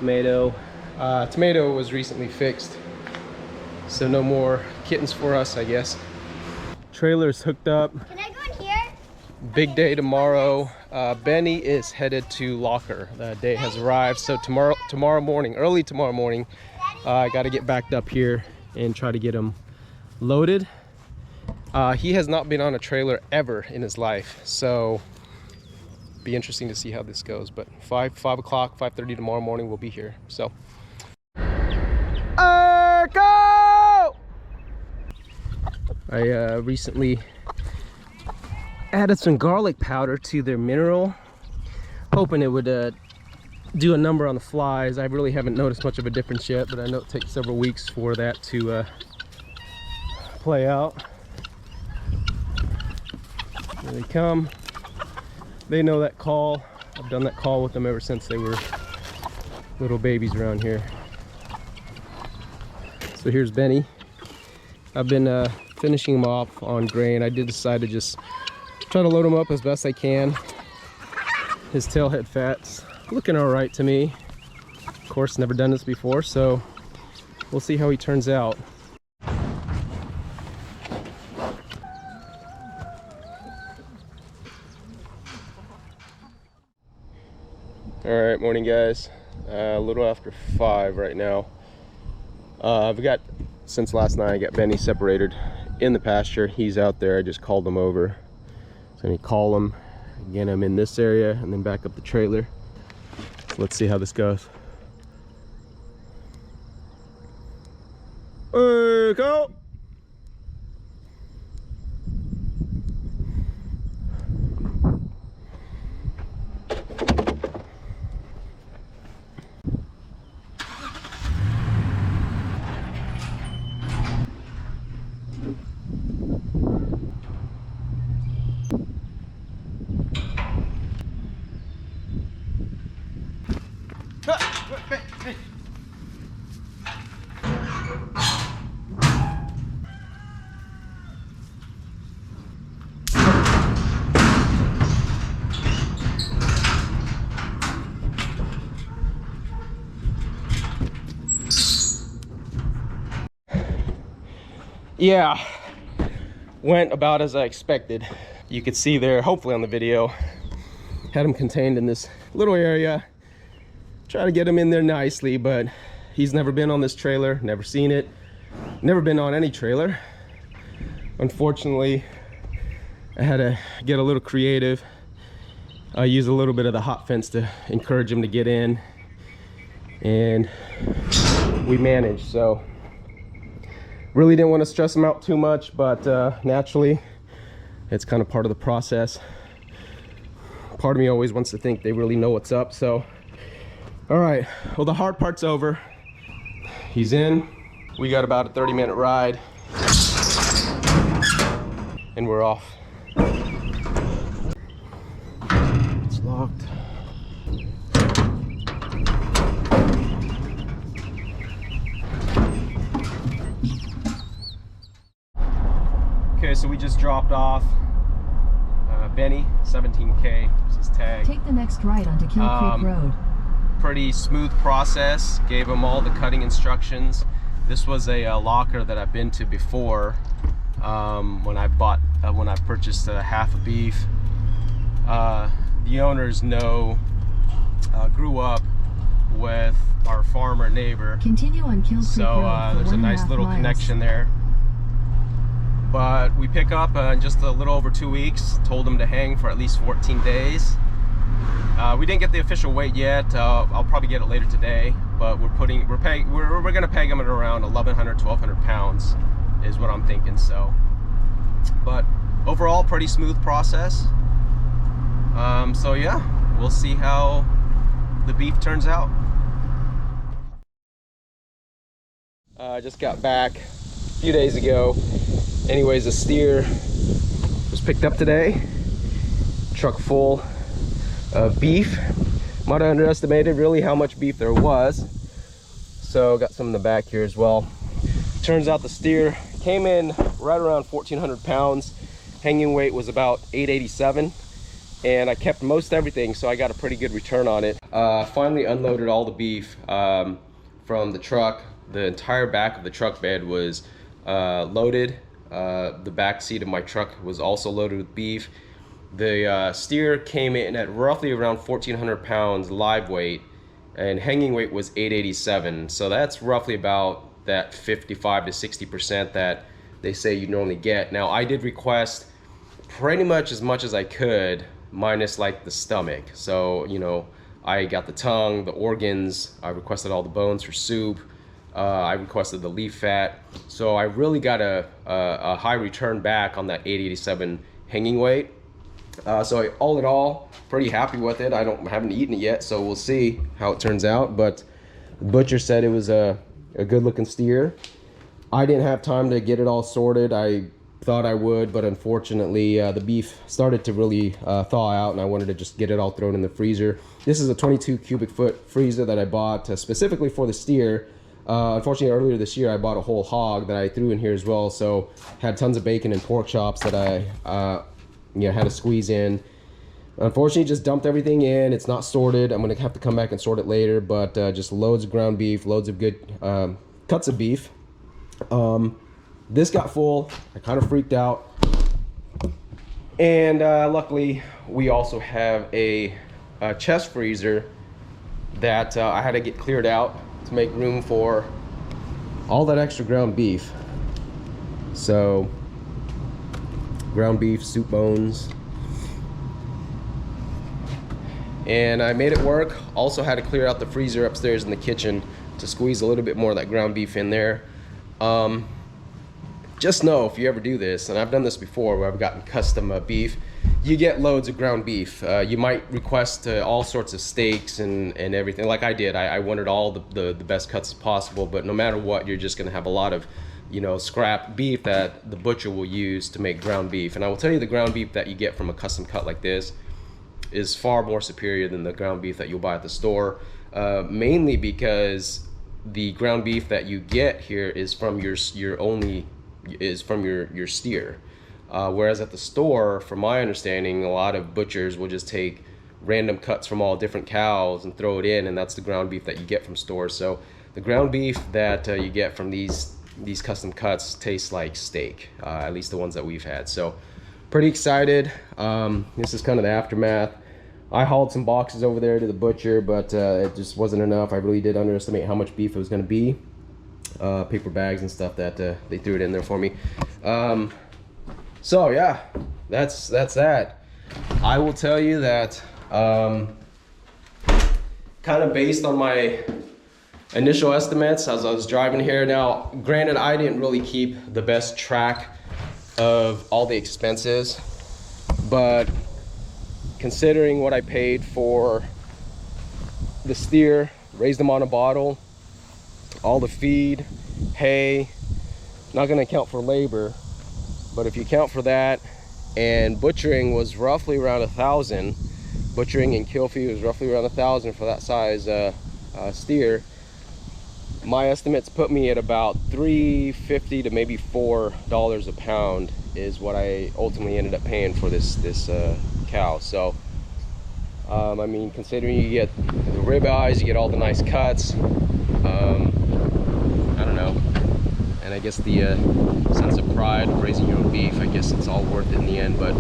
Tomato. Tomato was recently fixed, so no more kittens for us, I guess. Trailer's hooked up. Can I go in here? Big day tomorrow. Benny is headed to Locker. The day has arrived, so tomorrow morning, early tomorrow morning, I got to get backed up here and try to get him loaded. He has not been on a trailer ever in his life, so be interesting to see how this goes. But 5 o'clock, 5:30 tomorrow morning, we'll be here. So go! I recently added some garlic powder to their mineral, hoping it would do a number on the flies. I really haven't noticed much of a difference yet, but I know it takes several weeks for that to play out. Here they come. They know that call. I've done that call with them ever since they were little babies around here. So here's Benny. I've been finishing him off on grain. I did decide to just try to load him up as best I can. His tailhead fat's looking all right to me. Of course, never done this before, so we'll see how he turns out. All right, morning guys. A little after 5 right now. I've got, since last night, I got Benny separated in the pasture. He's out there. I just called him over. So I'm gonna call him, get him in this area, and then back up the trailer. So let's see how this goes. Go! Yeah, went about as I expected. You could see there, hopefully on the video, had him contained in this little area. Try to get him in there nicely, but he's never been on this trailer, never seen it, never been on any trailer. Unfortunately, I had to get a little creative. I used a little bit of the hot fence to encourage him to get in, and we managed. So really didn't want to stress him out too much, but naturally it's kind of part of the process. Part of me always wants to think they really know what's up. So all right, well, the hard part's over. He's in. We got about a 30-minute ride and we're off. It's locked. Okay, so we just dropped off Benny, 17K was his tag. Take the next right onto Kill Creek Road. Pretty smooth process. Gave him all the cutting instructions. This was a locker that I've been to before. When I purchased half a beef. The owners grew up with our farmer neighbor. Continue on Kill Creek Road. So there's a nice little connection there. But we pick up in just a little over 2 weeks. Told him to hang for at least 14 days. We didn't get the official weight yet. I'll probably get it later today. But we're gonna peg him at around 1,100, 1,200 pounds, is what I'm thinking. So, but overall, pretty smooth process. So yeah, we'll see how the beef turns out. I just got back a few days ago. Anyways, a steer was picked up today. Truck full of beef. Might have underestimated really how much beef there was. So got some in the back here as well. Turns out the steer came in right around 1,400 pounds. Hanging weight was about 887. and I kept most everything, so I got a pretty good return on it. Finally unloaded all the beef from the truck. The entire back of the truck bed was loaded. The back seat of my truck was also loaded with beef. The steer came in at roughly around 1,400 pounds live weight, and hanging weight was 887. So that's roughly about that 55 to 60% that they say you normally get. Now, I did request pretty much as I could, minus like the stomach. So, you know, I got the tongue, the organs, I requested all the bones for soup, I requested the leaf fat. So I really got a high return back on that 887 hanging weight. So all in all, pretty happy with it. I haven't eaten it yet, so we'll see how it turns out. But the butcher said it was a good looking steer. I didn't have time to get it all sorted. I thought I would, but unfortunately the beef started to really thaw out, and I wanted to just get it all thrown in the freezer. This is a 22 cubic foot freezer that I bought specifically for the steer. Unfortunately, earlier this year I bought a whole hog that I threw in here as well, so had tons of bacon and pork chops that I had to squeeze in. Unfortunately, just dumped everything in. It's not sorted. I'm gonna have to come back and sort it later, but just loads of ground beef, loads of good cuts of beef. This got full. I kind of freaked out, and luckily we also have a chest freezer that I had to get cleared out to make room for all that extra ground beef. So ground beef, soup bones, and I made it work. Also had to clear out the freezer upstairs in the kitchen to squeeze a little bit more of that ground beef in there. Just know, if you ever do this, and I've done this before where I've gotten custom beef, you get loads of ground beef. You might request all sorts of steaks and everything, like I did. I wanted all the best cuts possible, but no matter what, you're just gonna have a lot of, you know, scrap beef that the butcher will use to make ground beef. And I will tell you, the ground beef that you get from a custom cut like this is far more superior than the ground beef that you'll buy at the store, mainly because the ground beef that you get here is from your steer, whereas at the store, from my understanding, a lot of butchers will just take random cuts from all different cows and throw it in, and that's the ground beef that you get from stores. So the ground beef that you get from these custom cuts tastes like steak, at least the ones that we've had. So pretty excited. This is kind of the aftermath. I hauled some boxes over there to the butcher, but it just wasn't enough. I really did underestimate how much beef it was going to be. Paper bags and stuff that they threw it in there for me. So yeah, that's that. I will tell you that kind of based on my initial estimates as I was driving here. Now, granted, I didn't really keep the best track of all the expenses, but considering what I paid for the steer, raised them on a bottle, all the feed, hay, not gonna account for labor, but if you count for that, and butchering was roughly around 1,000, butchering and kill fee was roughly around 1,000 for that size steer, my estimates put me at about $3.50 to maybe $4 a pound is what I ultimately ended up paying for this cow. So I mean, considering you get the rib eyes, you get all the nice cuts, I don't know, and I guess the sense of pride of raising your own beef, I guess it's all worth it in the end. But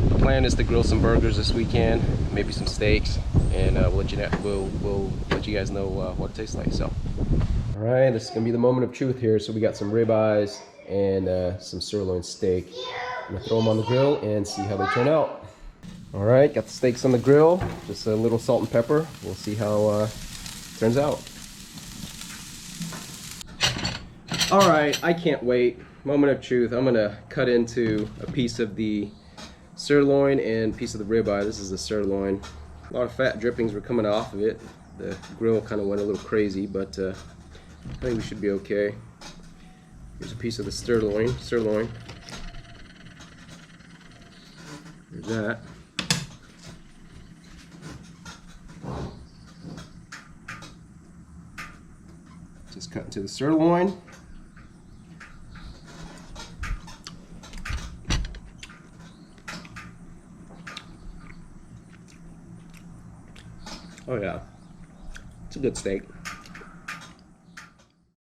the plan is to grill some burgers this weekend, maybe some steaks, and we'll let you guys know what it tastes like. So all right, this is gonna be the moment of truth here. So we got some rib eyes and some sirloin steak. I'm gonna throw them on the grill and see how they turn out. All right, got the steaks on the grill, just a little salt and pepper. We'll see how it turns out. All right, I can't wait. Moment of truth. I'm gonna cut into a piece of the sirloin and a piece of the ribeye. This is the sirloin. A lot of fat drippings were coming off of it. The grill kind of went a little crazy, but I think we should be okay. Here's a piece of the sirloin. There's that. Just cut into the sirloin. Oh yeah, it's a good steak.